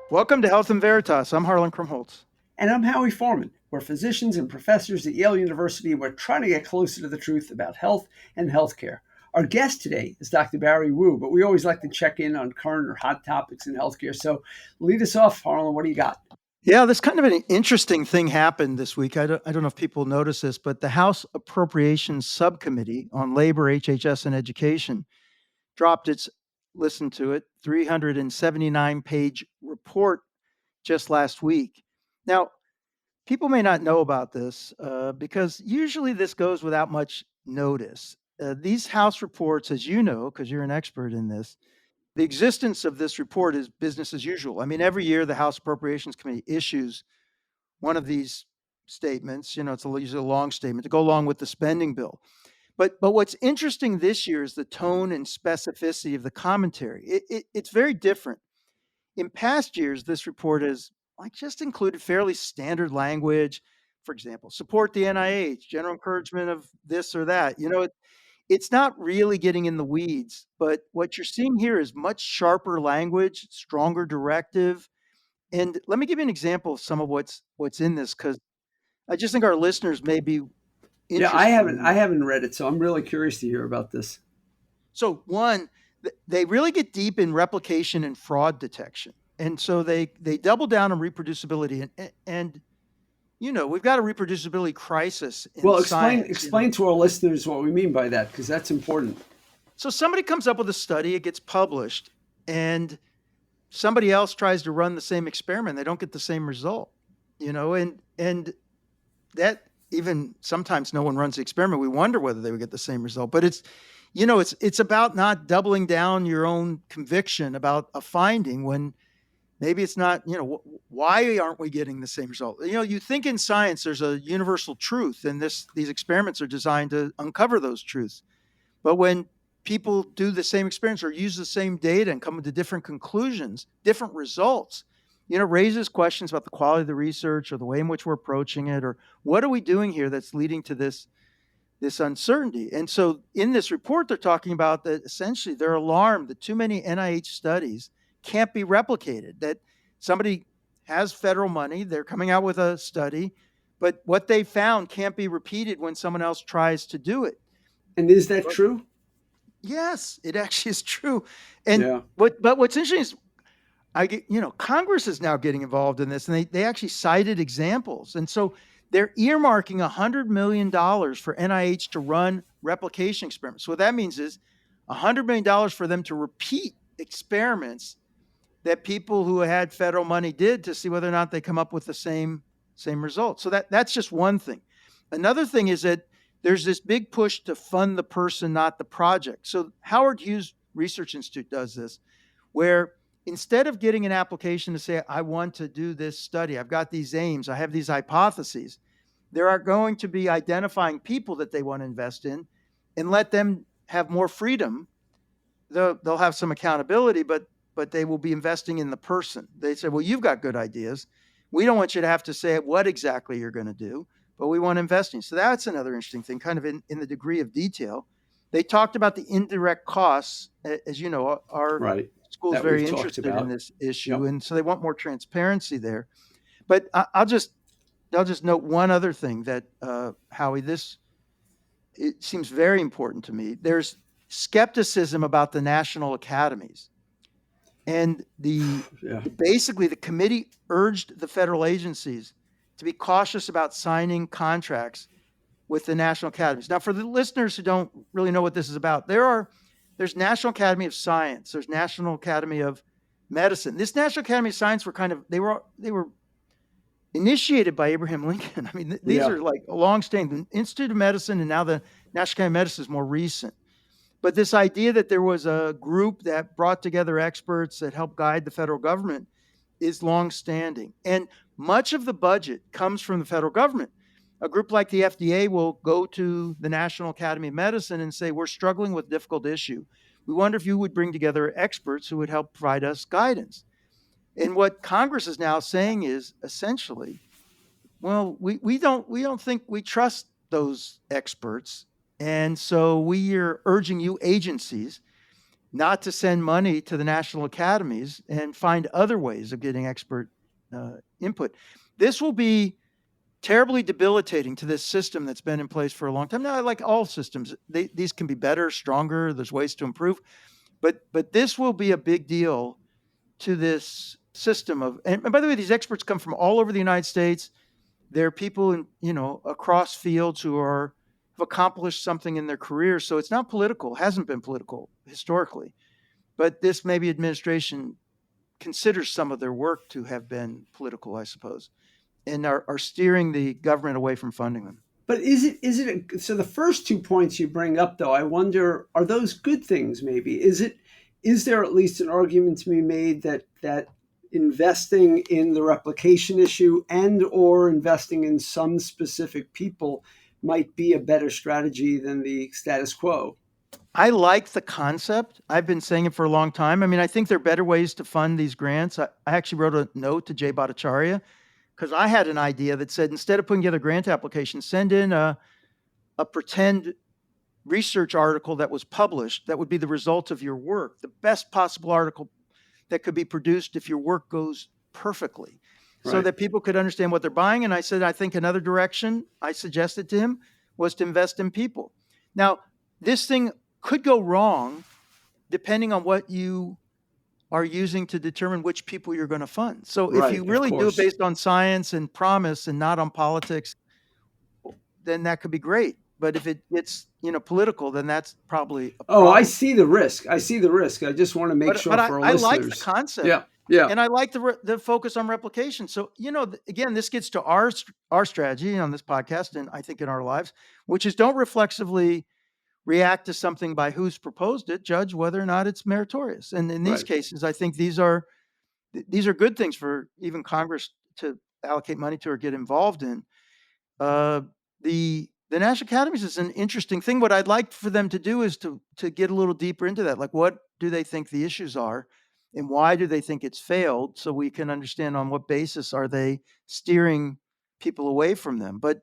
Welcome to Health and Veritas. I'm Harlan Krumholtz. And I'm Howie Foreman. We're physicians and professors at Yale University, and we're trying to get closer to the truth about health and healthcare. Our guest today is Dr. Barry Wu, but we always like to check in on current or hot topics in healthcare. So lead us off, Harlan. What do you got? Yeah, this kind of an interesting thing happened this week. I don't know if people notice this, but the House Appropriations Subcommittee on Labor, HHS, and Education dropped its, listen to it, 379-page report just last week. Now, people may not know about this because usually this goes without much notice. These House reports, as you know, because you're an expert in this, the existence of this report is business as usual. I mean, every year the House Appropriations Committee issues one of these statements. It's usually a long statement to go along with the spending bill. But what's interesting this year is the tone and specificity of the commentary. It's very different. In past years, this report has just included fairly standard language. For example, support the NIH, general encouragement of this or that. It's not really getting in the weeds, but what you're seeing here is much sharper language, stronger directive. And let me give you an example of some of what's in this, because I just think our listeners may be Yeah, I interested haven't in I this. haven't read it, so I'm really curious to hear about this. So one, they really get deep in replication and fraud detection. And so they double down on reproducibility. And we've got a reproducibility crisis in Well, explain science. explain to our listeners what we mean by that, because that's important. So somebody comes up with a study, it gets published, and somebody else tries to run the same experiment. They don't get the same result, and that even sometimes no one runs the experiment. We wonder whether they would get the same result. But it's about not doubling down your own conviction about a finding when maybe it's not. Why aren't we getting the same result? You think in science there's a universal truth, and these experiments are designed to uncover those truths. But when people do the same experience or use the same data and come to different conclusions, different results, raises questions about the quality of the research or the way in which we're approaching it, or what are we doing here that's leading to this uncertainty. And so in this report, they're talking about that essentially they're alarmed that too many NIH studies can't be replicated, that somebody has federal money, they're coming out with a study, but what they found can't be repeated when someone else tries to do it. And is that true? Yes, it actually is true. And Yeah. what's interesting is Congress is now getting involved in this, and they actually cited examples. And so they're earmarking $100 million for NIH to run replication experiments. So what that means is $100 million for them to repeat experiments that people who had federal money did to see whether or not they come up with the same results. So that's just one thing. Another thing is that there's this big push to fund the person, not the project. So Howard Hughes Research Institute does this, where instead of getting an application to say, I want to do this study, I've got these aims, I have these hypotheses, there are going to be identifying people that they want to invest in and let them have more freedom. They'll have some accountability, but they will be investing in the person. They say, well, you've got good ideas. We don't want you to have to say what exactly you're going to do, but we want investing. So that's another interesting thing, kind of in the degree of detail. They talked about the indirect costs. As you know, our Right. school is That we've very talked interested in about. this issue, Yep. and so they want more transparency there. But I'll just note one other thing that Howie, it seems very important to me. There's skepticism about the national academies. And Yeah. basically the committee urged the federal agencies to be cautious about signing contracts with the national academies. Now, for the listeners who don't really know what this is about, there's National Academy of Science, there's National Academy of Medicine. This National Academy of Science they were initiated by Abraham Lincoln. I mean, these Yeah. are like a long-standing Institute of Medicine, and now the National Academy of Medicine is more recent. But this idea that there was a group that brought together experts that helped guide the federal government is longstanding. And much of the budget comes from the federal government. A group like the FDA will go to the National Academy of Medicine and say, we're struggling with a difficult issue. We wonder if you would bring together experts who would help provide us guidance. And what Congress is now saying is essentially, well, we don't think we trust those experts. And so we are urging you agencies not to send money to the national academies and find other ways of getting expert input. This will be terribly debilitating to this system that's been in place for a long time. Now, like all systems, these can be better, stronger. There's ways to improve, but this will be a big deal to this system of. And by the way, these experts come from all over the United States. They're people across fields who have accomplished something in their career. So it's not political. Hasn't been political historically, but this maybe administration considers some of their work to have been political, I suppose, and are steering the government away from funding them. But so the first 2 points you bring up, though, I wonder, are those good things? Maybe is there at least an argument to be made that investing in the replication issue and or investing in some specific people might be a better strategy than the status quo? I like the concept. I've been saying it for a long time. I mean, I think there are better ways to fund these grants. I actually wrote a note to Jay Bhattacharya because I had an idea that said, instead of putting together grant applications, send in a pretend research article that was published that would be the result of your work, the best possible article that could be produced if your work goes perfectly, so that people could understand what they're buying. And I said, I think another direction I suggested to him was to invest in people. Now, this thing could go wrong depending on what you are using to determine which people you're going to fund. So if you really do it based on science and promise and not on politics, then that could be great. But if it's political, then that's probably a problem. I see the risk. I just want to make sure for our listeners. I like the concept. Yeah. And I like the focus on replication. So, again, this gets to our strategy on this podcast, and I think in our lives, which is don't reflexively react to something by who's proposed it, judge whether or not it's meritorious. And in these cases, I think these are good things for even Congress to allocate money to or get involved in. The National Academies is an interesting thing. What I'd like for them to do is to get a little deeper into that. Like, what do they think the issues are and why do they think it's failed? So we can understand on what basis are they steering people away from them. But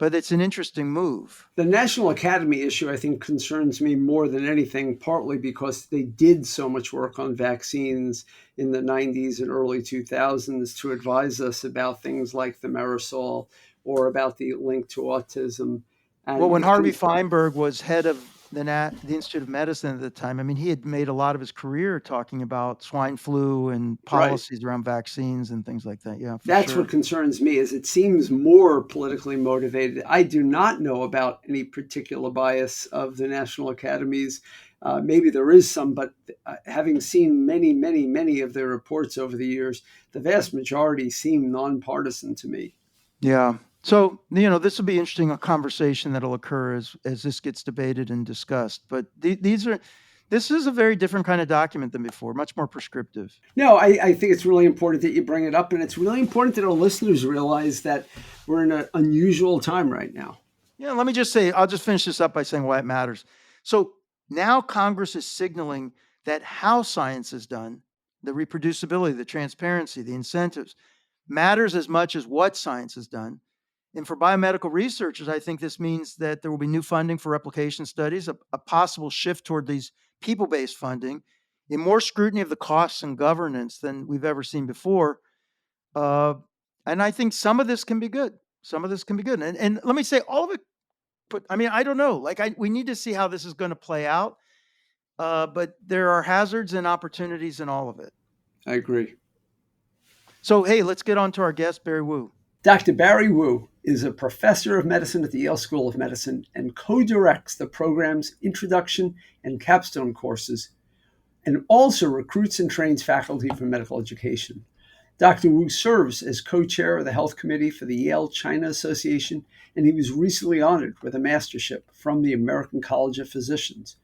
it's an interesting move. The National Academy issue, I think, concerns me more than anything, partly because they did so much work on vaccines in the 90s and early 2000s to advise us about things like the Marisol or about the link to autism. And when Harvey Feinberg was head of the Institute of Medicine at the time, I mean, he had made a lot of his career talking about swine flu and policies around vaccines and things like that. Yeah, that's what concerns me, is it seems more politically motivated. I do not know about any particular bias of the National Academies. Maybe there is some, but having seen many of their reports over the years, the vast majority seem nonpartisan to me. Yeah. So, this will be interesting, a conversation that'll occur as this gets debated and discussed. But this is a very different kind of document than before, much more prescriptive. No, I think it's really important that you bring it up. And it's really important that our listeners realize that we're in an unusual time right now. Yeah, let me just say, I'll just finish this up by saying why it matters. So now Congress is signaling that how science is done, the reproducibility, the transparency, the incentives, matters as much as what science is done. And for biomedical researchers, I think this means that there will be new funding for replication studies, a possible shift toward these people-based funding, and more scrutiny of the costs and governance than we've ever seen before. And I think some of this can be good. And let me say, all of it, I don't know. We need to see how this is going to play out. But there are hazards and opportunities in all of it. I agree. So, hey, let's get on to our guest, Barry Wu. Dr. Barry Wu is a professor of medicine at the Yale School of Medicine and co-directs the program's introduction and capstone courses, and also recruits and trains faculty for medical education. Dr. Wu serves as co-chair of the Health Committee for the Yale-China Association, and he was recently honored with a mastership from the American College of Physicians.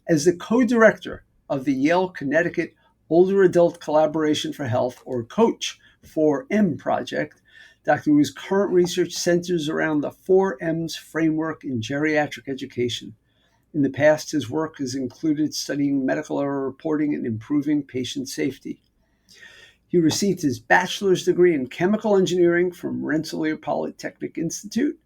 As the co-director of the Yale Connecticut Older Adult Collaboration for Health, or COACH 4M project, Dr. Wu's current research centers around the 4Ms framework in geriatric education. In the past, his work has included studying medical error reporting and improving patient safety. He received his bachelor's degree in chemical engineering from Rensselaer Polytechnic Institute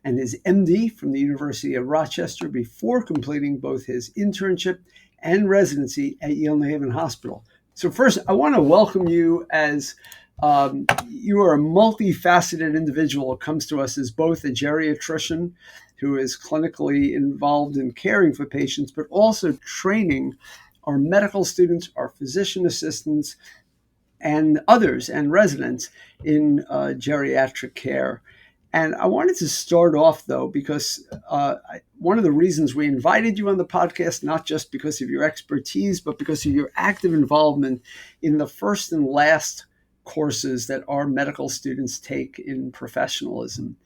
and his MD from the University of Rochester before completing both his internship and residency at Yale New Haven Hospital. So first, I want to welcome you as you are a multifaceted individual who comes to us as both a geriatrician who is clinically involved in caring for patients, but also training our medical students, our physician assistants, and others and residents in geriatric care. And I wanted to start off, though, because one of the reasons we invited you on the podcast, not just because of your expertise, but because of your active involvement in the first and last courses that our medical students take in professionalism.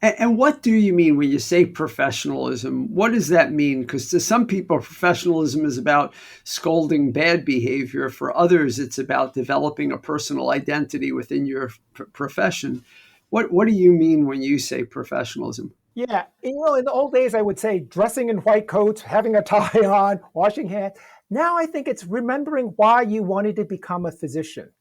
And what do you mean when you say professionalism? What does that mean? Because to some people, professionalism is about scolding bad behavior. For others, it's about developing a personal identity within your profession. What do you mean when you say professionalism? Yeah, in the old days, I would say dressing in white coats, having a tie on, washing hands. Now I think it's remembering why you wanted to become a physician,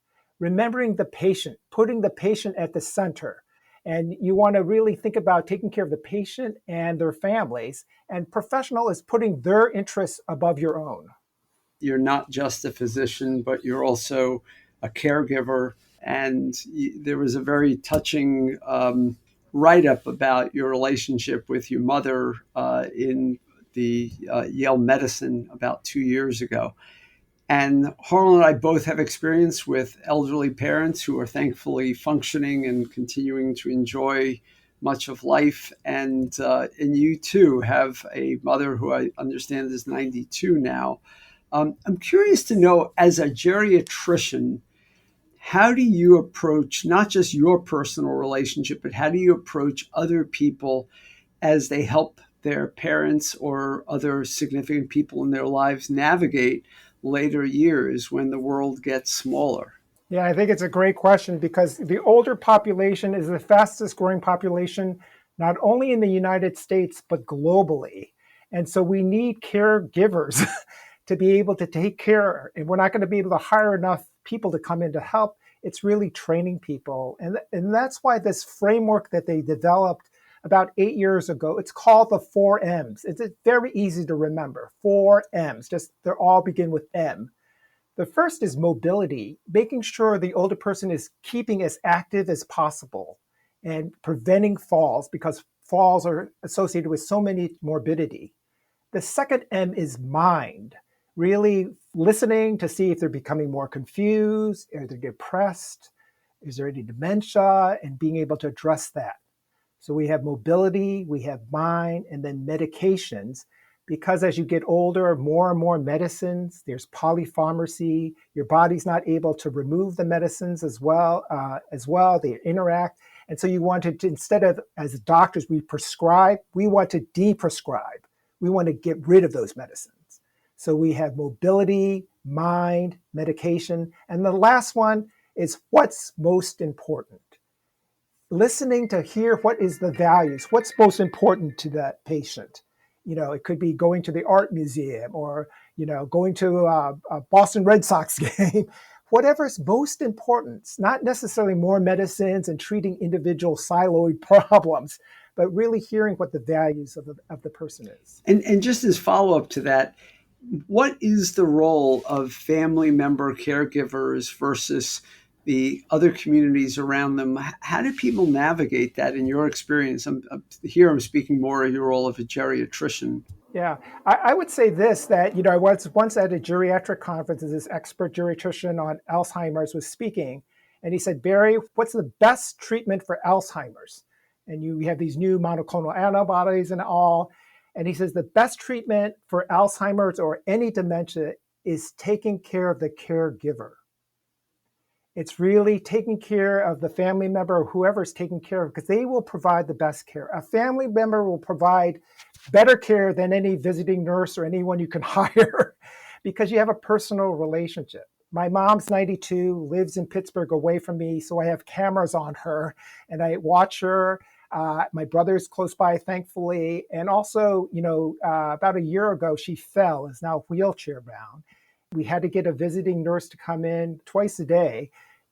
remembering the patient, putting the patient at the center. And you want to really think about taking care of the patient and their families. And professional is putting their interests above your own. You're not just a physician, but you're also a caregiver. And there was a very touching write-up about your relationship with your mother in the Yale Medicine about 2 years ago. And Harlan and I both have experience with elderly parents who are thankfully functioning and continuing to enjoy much of life. And you too have a mother who I understand is 92 now. I'm curious to know, as a geriatrician, how do you approach not just your personal relationship, but how do you approach other people as they help their parents or other significant people in their lives navigate later years when the world gets smaller? Yeah, I think it's a great question because the older population is the fastest growing population, not only in the United States, but globally. And so we need caregivers to be able to take care. And we're not going to be able to hire enough people to come in to help. It's really training people. And that's why this framework that they developed about 8 years ago, it's called the 4Ms. It's very easy to remember. 4Ms, just they all begin with M. The first is mobility, making sure the older person is keeping as active as possible and preventing falls because falls are associated with so many morbidity. The second M is mind, really listening to see if they're becoming more confused, are they depressed, is there any dementia, and being able to address that. So we have mobility, we have mind, and then medications. Because as you get older, more and more medicines, there's polypharmacy. Your body's not able to remove the medicines as well. They interact. And so you wanted to, instead of, as doctors, we prescribe, we want to deprescribe. We want to get rid of those medicines. So we have mobility, mind, medication. And the last one is what's most important. Listening to hear what is the values, what's most important to that patient. It could be going to the art museum or, going to a Boston Red Sox game. Whatever's most important. It's not necessarily more medicines and treating individual siloed problems, but really hearing what the values of the person is. And just as follow-up to that, what is the role of family member caregivers versus the other communities around them? How do people navigate that in your experience? I'm speaking more of your role of a geriatrician. Yeah, I would say this, that, I was once at a geriatric conference, this expert geriatrician on Alzheimer's was speaking, and he said, Barry, what's the best treatment for Alzheimer's? And you have these new monoclonal antibodies and all. And he says the best treatment for Alzheimer's or any dementia is taking care of the caregiver. It's really taking care of the family member or whoever's taking care of, because they will provide the best care. A family member will provide better care than any visiting nurse or anyone you can hire because you have a personal relationship. My mom's 92, lives in Pittsburgh away from me, so I have cameras on her and I watch her. My brother's close by, thankfully. And also, about a year ago, she fell, is now wheelchair bound. We had to get a visiting nurse to come in twice a day.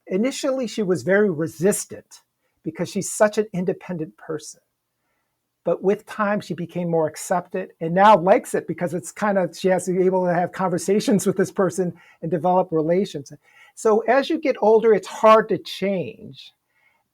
Initially, she was very resistant because she's such an independent person. But with time, she became more accepted and now likes it because it's kind of, she has to be able to have conversations with this person and develop relations. So as you get older, it's hard to change.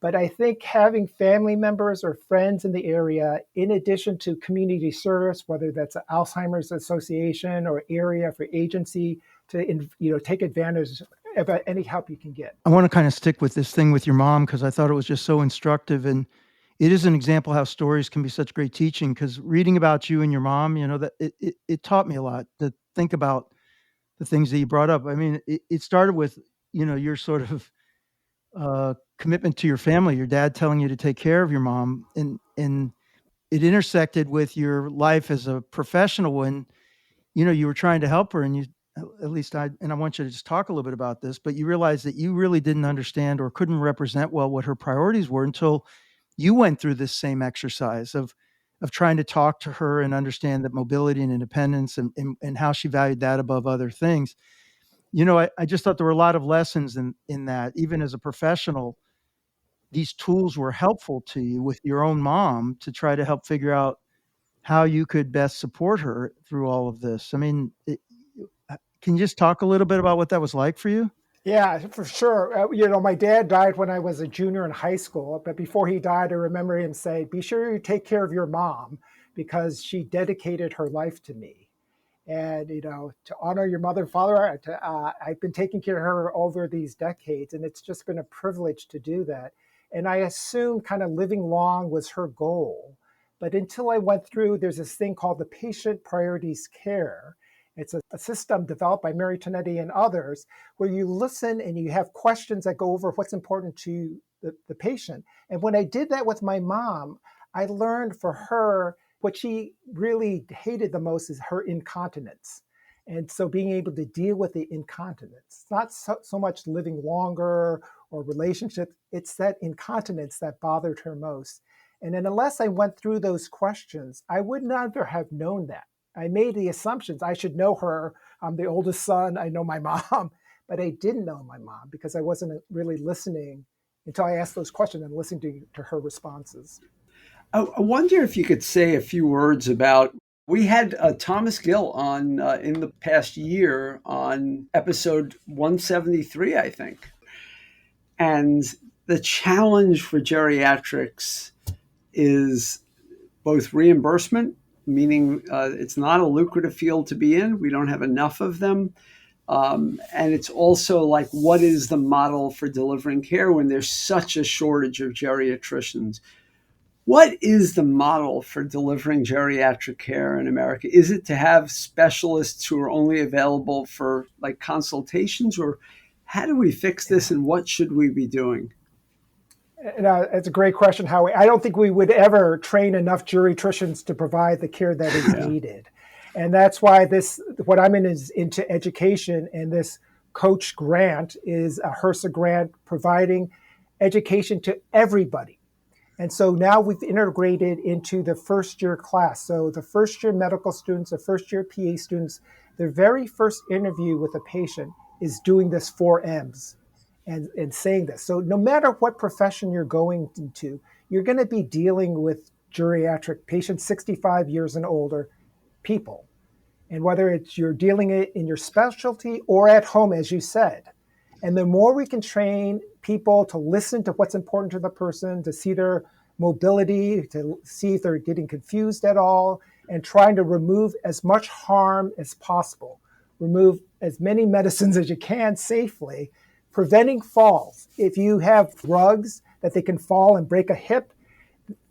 But I think having family members or friends in the area, in addition to community service, whether that's an Alzheimer's Association or area for agency, to take advantage of any help you can get. I want to kind of stick with this thing with your mom because I thought it was just so instructive, and it is an example how stories can be such great teaching. Because reading about you and your mom, that it taught me a lot to think about the things that you brought up. I mean, it started with your sort of commitment to your family, your dad telling you to take care of your mom, and it intersected with your life as a professional when you were trying to help her, and at least I want you to just talk a little bit about this, but you realized that you really didn't understand or couldn't represent well what her priorities were until you went through this same exercise of trying to talk to her and understand that mobility and independence and how she valued that above other things. I just thought there were a lot of lessons in that. Even as a professional, these tools were helpful to you with your own mom to try to help figure out how you could best support her through all of this. I mean, can you just talk a little bit about what that was like for you? Yeah, for sure. My dad died when I was a junior in high school, but before he died, I remember him say, "Be sure you take care of your mom because she dedicated her life to me." And, to honor your mother and father, I've been taking care of her over these decades, and it's just been a privilege to do that. And I assumed kind of living long was her goal. But until I went through, there's this thing called the Patient Priorities Care. It's a system developed by Mary Tonetti and others where you listen and you have questions that go over what's important to the patient. And when I did that with my mom, I learned for her what she really hated the most is her incontinence. And so being able to deal with the incontinence, it's not so much living longer or relationships, it's that incontinence that bothered her most. And then unless I went through those questions, I would never have known that. I made the assumptions I should know her. I'm the oldest son. I know my mom, but I didn't know my mom because I wasn't really listening until I asked those questions and listening to her responses. I wonder if you could say a few words about. We had Thomas Gill on in the past year on episode 173, I think. And the challenge for geriatrics is both reimbursement, meaning it's not a lucrative field to be in. We don't have enough of them. And it's also like, what is the model for delivering care when there's such a shortage of geriatricians? What is the model for delivering geriatric care in America? Is it to have specialists who are only available for like consultations, or how do we fix this and what should we be doing? It's a great question, Howie. I don't think we would ever train enough geriatricians to provide the care that is needed. And that's why what I'm in is into education, and this coach grant is a HRSA grant providing education to everybody. And so now we've integrated into the first year class. So the first year medical students, the first year PA students, their very first interview with a patient is doing this 4Ms and saying this. So no matter what profession you're going into, you're going to be dealing with geriatric patients, 65 years and older people. And whether it's you're dealing it in your specialty or at home, as you said. And the more we can train people to listen to what's important to the person, to see their mobility, to see if they're getting confused at all, and trying to remove as much harm as possible. Remove as many medicines as you can safely, preventing falls. If you have drugs that they can fall and break a hip,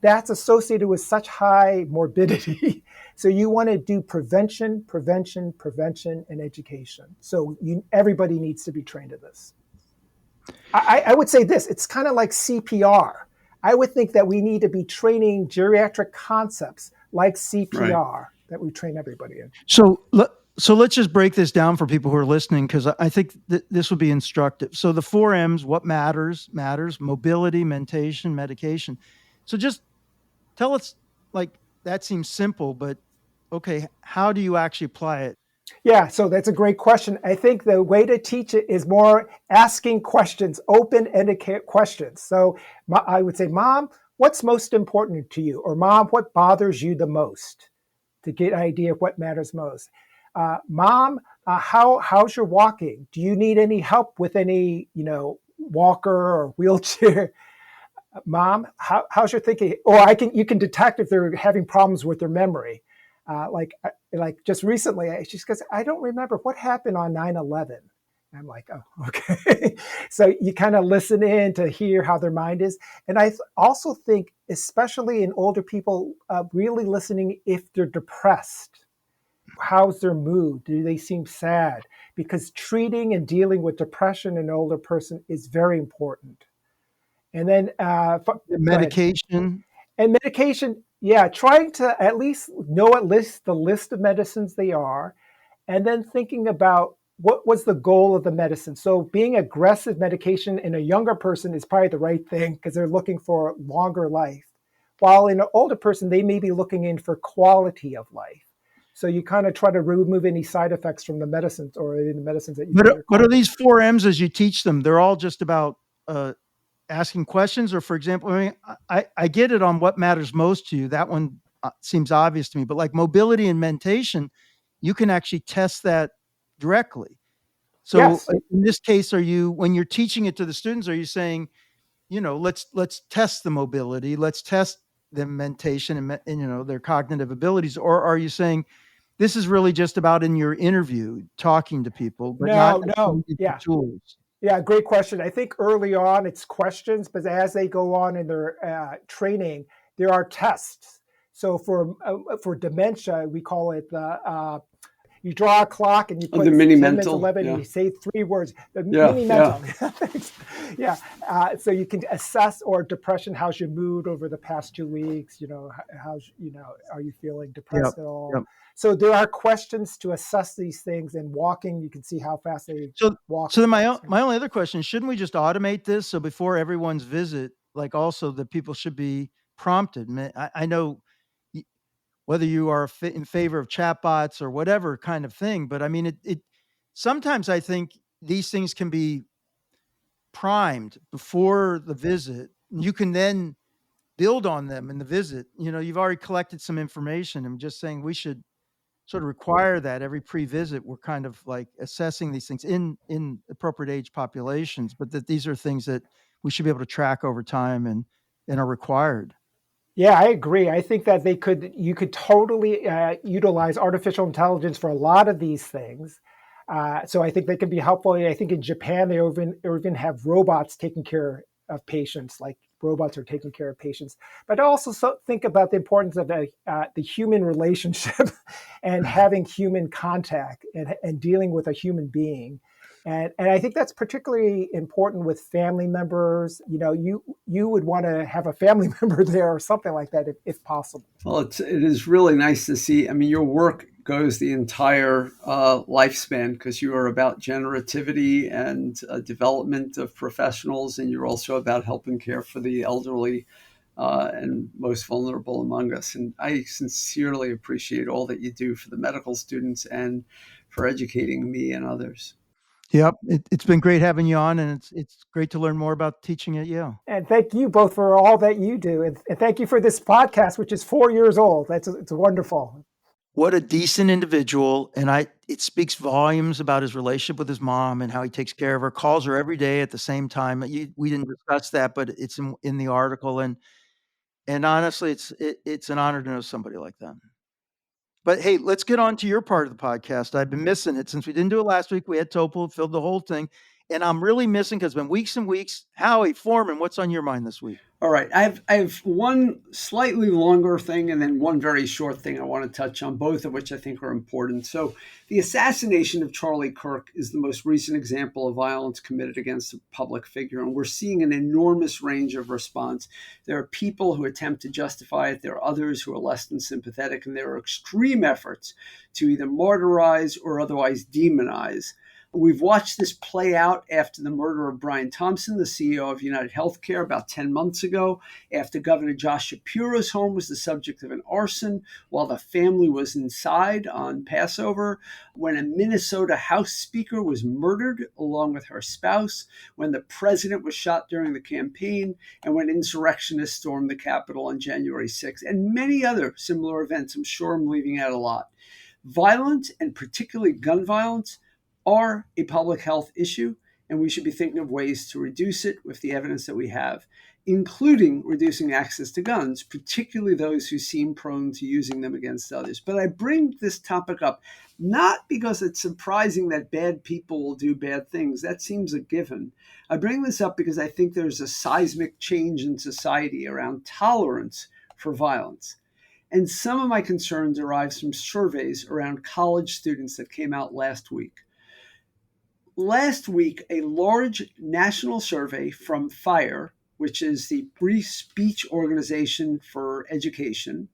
that's associated with such high morbidity. So you want to do prevention, and education. So everybody needs to be trained in this. I would say this, it's kind of like CPR. I would think that we need to be training geriatric concepts like CPR that we train everybody in. So let's just break this down for people who are listening, because I think this will be instructive. So the 4Ms, what matters, mobility, mentation, medication. So just tell us, like, that seems simple, but okay, how do you actually apply it? Yeah, so that's a great question. I think the way to teach it is more asking questions, open-ended questions. So I would say, Mom, what's most important to you? Or mom, what bothers you the most? To get an idea of what matters most. Mom, how's your walking? Do you need any help with any, walker or wheelchair? Mom, how's your thinking? Or you can detect if they're having problems with their memory. Like just recently, she goes, I don't remember what happened on 9/11. I'm like, oh, okay. So you kind of listen in to hear how their mind is. And I also think, especially in older people, really listening if they're depressed. How's their mood? Do they seem sad? Because treating and dealing with depression in an older person is very important. And then Medication. and medication, yeah, trying to at least know the list of medicines they are, and then thinking about what was the goal of the medicine. So being aggressive medication in a younger person is probably the right thing because they're looking for longer life. While in an older person, they may be looking in for quality of life. So you kind of try to remove any side effects from the medicines or in the medicines that you. But are these 4 M's as you teach them? They're all just about asking questions, or for example, I mean, I get it on what matters most to you. That one seems obvious to me. But like mobility and mentation, you can actually test that directly. So Yes. in this case, when you're teaching it to the students, are you saying, let's test the mobility, let's test the mentation and their cognitive abilities, or are you saying this is really just about in your interview talking to people, but not No, yeah. tools? Yeah, great question. I think early on it's questions, but as they go on in their training, there are tests. So for dementia, we call it you draw a clock and you put the mini 10 mental, minutes, 11, yeah. and you say 3 words. The Yeah, mini mental. Yeah. So you can assess or depression. How's your mood over the past 2 weeks? Are you feeling depressed at all? Yep. So there are questions to assess these things. And walking, you can see how fast they walk. So then my only other question is, shouldn't we just automate this? So before everyone's visit, like also the people should be prompted. I know whether you are in favor of chatbots or whatever kind of thing, but I mean, it sometimes I think these things can be primed before the visit. You can then build on them in the visit. You've already collected some information. I'm just saying we should sort of require that every pre-visit. We're kind of like assessing these things in appropriate age populations, but that these are things that we should be able to track over time and are required. Yeah, I agree. I think that you could totally utilize artificial intelligence for a lot of these things. So I think they can be helpful. I think in Japan, they even have robots taking care of patients, like robots are taking care of patients. But I also think about the importance of the human relationship and having human contact and dealing with a human being. And I think that's particularly important with family members. You would want to have a family member there or something like that if possible. Well, it is really nice to see. I mean, your work goes the entire lifespan because you are about generativity and development of professionals, and you're also about helping care for the elderly and most vulnerable among us. And I sincerely appreciate all that you do for the medical students and for educating me and others. Yep. It's been great having you on, and it's great to learn more about teaching at Yale. And thank you both for all that you do. And thank you for this podcast, which is 4 years old. It's wonderful. What a decent individual. And it speaks volumes about his relationship with his mom and how he takes care of her, calls her every day at the same time. We didn't discuss that, but it's in the article. And honestly, it's an honor to know somebody like that. But hey, let's get on to your part of the podcast. I've been missing it since we didn't do it last week. We had Topol, filled the whole thing. And I'm really missing because it's been weeks and weeks. Howie Foreman, what's on your mind this week? All right. I have one slightly longer thing and then one very short thing I want to touch on, both of which I think are important. So the assassination of Charlie Kirk is the most recent example of violence committed against a public figure. And we're seeing an enormous range of response. There are people who attempt to justify it. There are others who are less than sympathetic. And there are extreme efforts to either martyrize or otherwise demonize We've watched this play out after the murder of Brian Thompson, the CEO of United Healthcare, about 10 months ago, after Governor Josh Shapiro's home was the subject of an arson while the family was inside on Passover, when a Minnesota House Speaker was murdered along with her spouse, when the president was shot during the campaign, and when insurrectionists stormed the Capitol on January 6th, and many other similar events. I'm sure I'm leaving out a lot. Violence, and particularly gun violence, are a public health issue, and we should be thinking of ways to reduce it with the evidence that we have, including reducing access to guns, particularly those who seem prone to using them against others. But I bring this topic up not because it's surprising that bad people will do bad things. That seems a given. I bring this up because I think there's a seismic change in society around tolerance for violence. And some of my concerns arise from surveys around college students that came out last week. Last week, a large national survey from FIRE, which is the Free Speech Organization for Education,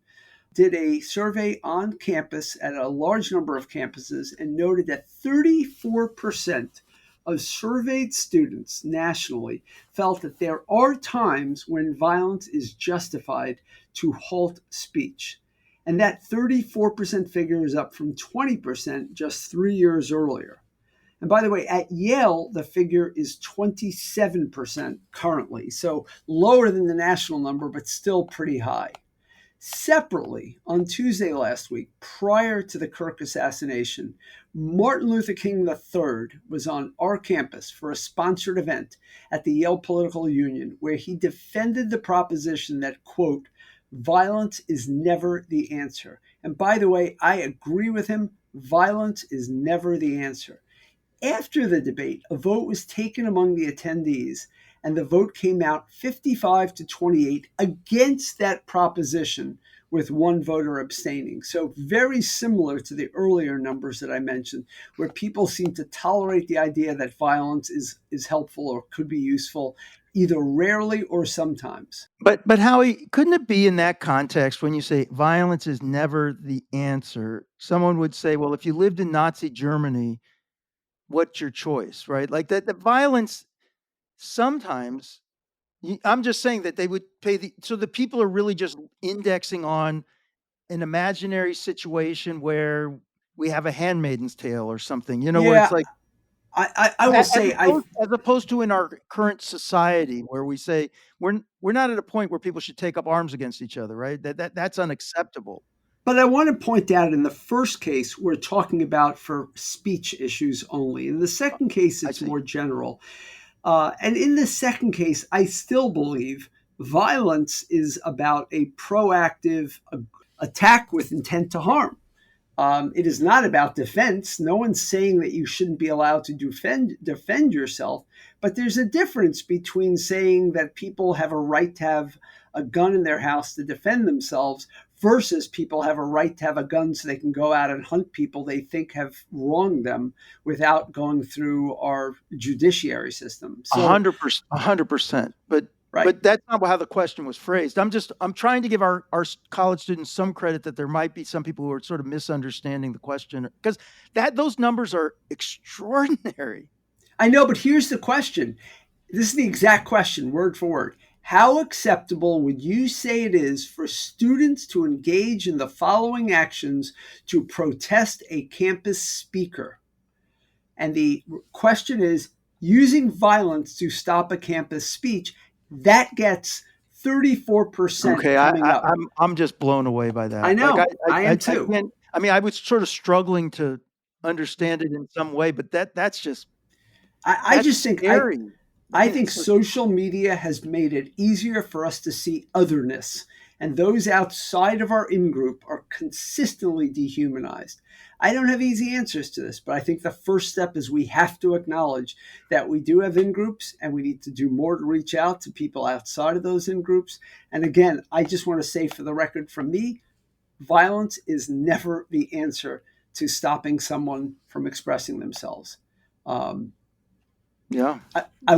did a survey on campus at a large number of campuses and noted that 34% of surveyed students nationally felt that there are times when violence is justified to halt speech. And that 34% figure is up from 20% just 3 years earlier. And by the way, at Yale, the figure is 27% currently, so lower than the national number, but still pretty high. Separately, on Tuesday last week, prior to the Kirk assassination, Martin Luther King III was on our campus for a sponsored event at the Yale Political Union, where he defended the proposition that, quote, violence is never the answer. And by the way, I agree with him. Violence is never the answer. After the debate, a vote was taken among the attendees, and the vote came out 55 to 28 against that proposition, with one voter abstaining. So very similar to the earlier numbers that I mentioned, where people seem to tolerate the idea that violence is helpful or could be useful, either rarely or sometimes. But Howie, couldn't it be in that context when you say violence is never the answer? Someone would say, well, if you lived in Nazi Germany, what's your choice, right? Like that, the violence sometimes, I'm just saying that they would pay so the people are really just indexing on an imaginary situation where we have a handmaiden's tale or something, where it's Yeah, like, I will say, as opposed to in our current society where we say we're not at a point where people should take up arms against each other, right? That's unacceptable. but I want to point out in the first case, we're talking about for speech issues only. In the second case, it's more general. And in the second case, I still believe violence is about a proactive attack with intent to harm. It is not about defense. No one's saying that you shouldn't be allowed to defend yourself. But there's a difference between saying that people have a right to have a gun in their house to defend themselves versus people have a right to have a gun so they can go out and hunt people they think have wronged them without going through our judiciary system. So, 100%, 100%. But right. But that's not how the question was phrased. I'm trying to give our college students some credit that there might be some people who are sort of misunderstanding the question, because those numbers are extraordinary. I know, but here's the question. This is the exact question, word for word. How acceptable would you say it is for students to engage in the following actions to protest a campus speaker? And the question is, using violence to stop a campus speech, that gets 34% Okay, coming up. I'm just blown away by that. I know, Like, I am too. I was sort of struggling to understand it in some way, but that's just I just think scary. I think social media has made it easier for us to see otherness, and those outside of our in-group are consistently dehumanized. I don't have easy answers to this, but I think the first step is we have to acknowledge that we do have in-groups, and we need to do more to reach out to people outside of those in-groups. And again, I just want to say for the record from me, violence is never the answer to stopping someone from expressing themselves. Yeah, I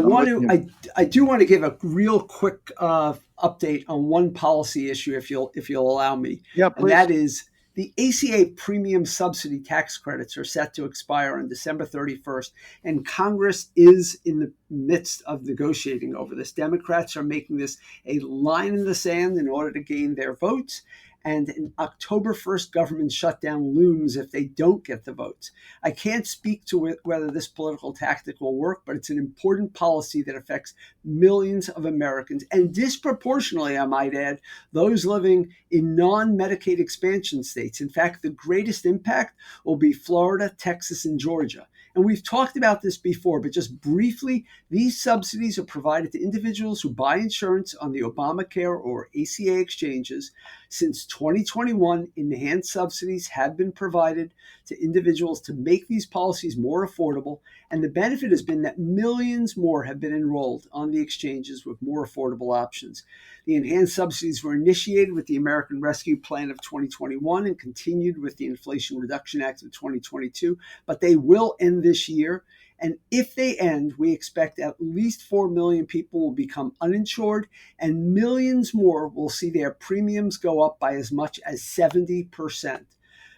do want to give a real quick update on one policy issue, if you'll allow me. Yeah, please. And that is The ACA premium subsidy tax credits are set to expire on December 31st, and Congress is in the midst of negotiating over this. Democrats are making this a line in the sand in order to gain their votes. And an October 1st government shutdown looms if they don't get the votes. I can't speak to whether this political tactic will work, but it's an important policy that affects millions of Americans, and disproportionately, I might add, those living in non-Medicaid expansion states. In fact, the greatest impact will be Florida, Texas, and Georgia. And we've talked about this before, but just briefly, these subsidies are provided to individuals who buy insurance on the Obamacare or ACA exchanges. Since 2021, enhanced subsidies have been provided to individuals to make these policies more affordable. And the benefit has been that millions more have been enrolled on the exchanges with more affordable options. The enhanced subsidies were initiated with the American Rescue Plan of 2021 and continued with the Inflation Reduction Act of 2022, but they will end this year. And if they end, we expect at least 4 million people will become uninsured, and millions more will see their premiums go up by as much as 70%,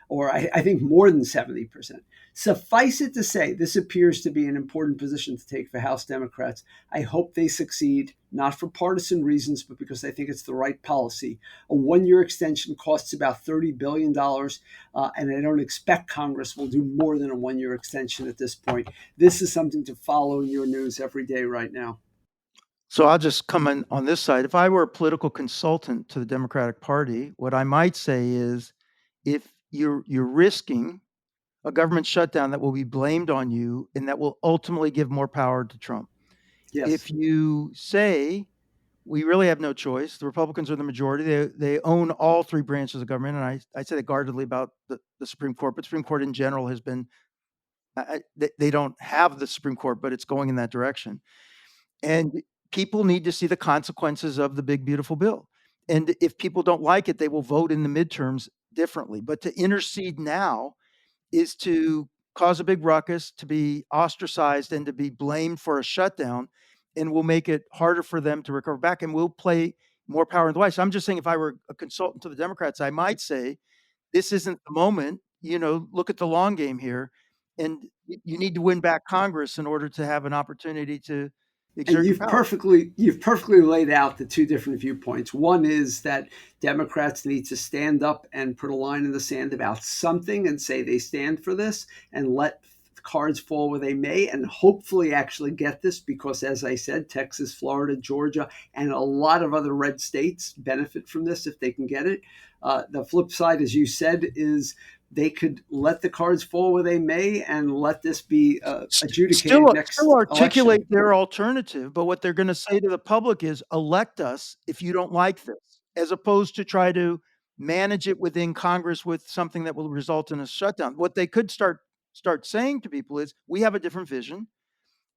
or I think more than 70%. Suffice it to say, this appears to be an important position to take for House Democrats. I hope they succeed, not for partisan reasons, but because I think it's the right policy. A one-year extension costs about $30 billion, and I don't expect Congress will do more than a one-year extension at this point. This is something to follow in your news every day right now. So I'll just come in on this side. If I were a political consultant to the Democratic Party, what I might say is, if you're risking a government shutdown that will be blamed on you and that will ultimately give more power to Trump. Yes. If you say we really have no choice, the Republicans are the majority, they own all three branches of government, and I say that guardedly about the Supreme Court, but Supreme Court in general has been, they don't have the Supreme Court, but it's going in that direction. And people need to see the consequences of the big, beautiful bill. And if people don't like it, they will vote in the midterms differently. But to intercede now is to cause a big ruckus, to be ostracized, and to be blamed for a shutdown, and will make it harder for them to recover back, and will play more power in the White House. I'm just saying, if I were a consultant to the Democrats, I might say, this isn't the moment, look at the long game here, and you need to win back Congress in order to have an opportunity to exert and your power. You've perfectly laid out the two different viewpoints. One is that Democrats need to stand up and put a line in the sand about something and say they stand for this, and let cards fall where they may, and hopefully actually get this, because, as I said, Texas, Florida, Georgia, and a lot of other red states benefit from this if they can get it. The flip side, as you said, is they could let the cards fall where they may and let this be adjudicated next still articulate election. their alternative, but what they're going to say to the public is, elect us if you don't like this, as opposed to try to manage it within Congress with something that will result in a shutdown. What they could start saying to people is, we have a different vision,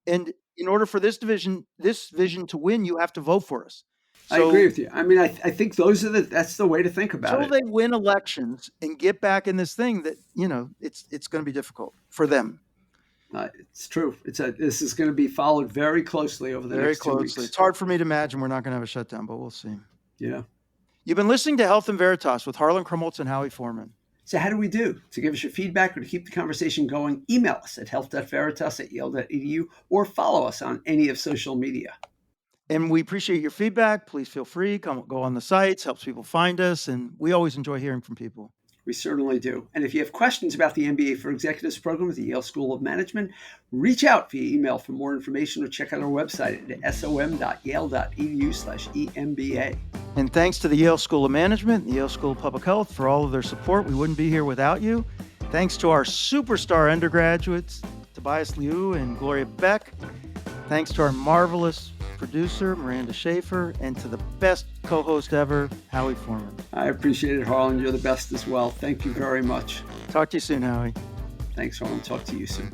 and in order for this vision to win, you have to vote for us. I agree with you. I mean, I think that's the way to think about it. Until they win elections and get back in this thing, that it's going to be difficult for them. It's true. This is going to be followed very closely over the next 2 weeks. It's hard for me to imagine we're not going to have a shutdown, but we'll see. Yeah. You've been listening to Health and Veritas with Harlan Krumholtz and Howie Foreman. So how do we do? To give us your feedback or to keep the conversation going, email us at health.veritas@yale.edu or follow us on any of social media. And we appreciate your feedback. Please feel free. Go on the sites. Helps people find us. And we always enjoy hearing from people. We certainly do. And if you have questions about the MBA for Executives program at the Yale School of Management, reach out via email for more information or check out our website at som.yale.edu/EMBA. And thanks to the Yale School of Management and the Yale School of Public Health for all of their support. We wouldn't be here without you. Thanks to our superstar undergraduates, Tobias Liu and Gloria Beck. Thanks to our marvelous producer, Miranda Schaefer, and to the best co-host ever, Howie Foreman. I appreciate it, Harlan. You're the best as well. Thank you very much. Talk to you soon, Howie. Thanks, Harlan. Talk to you soon.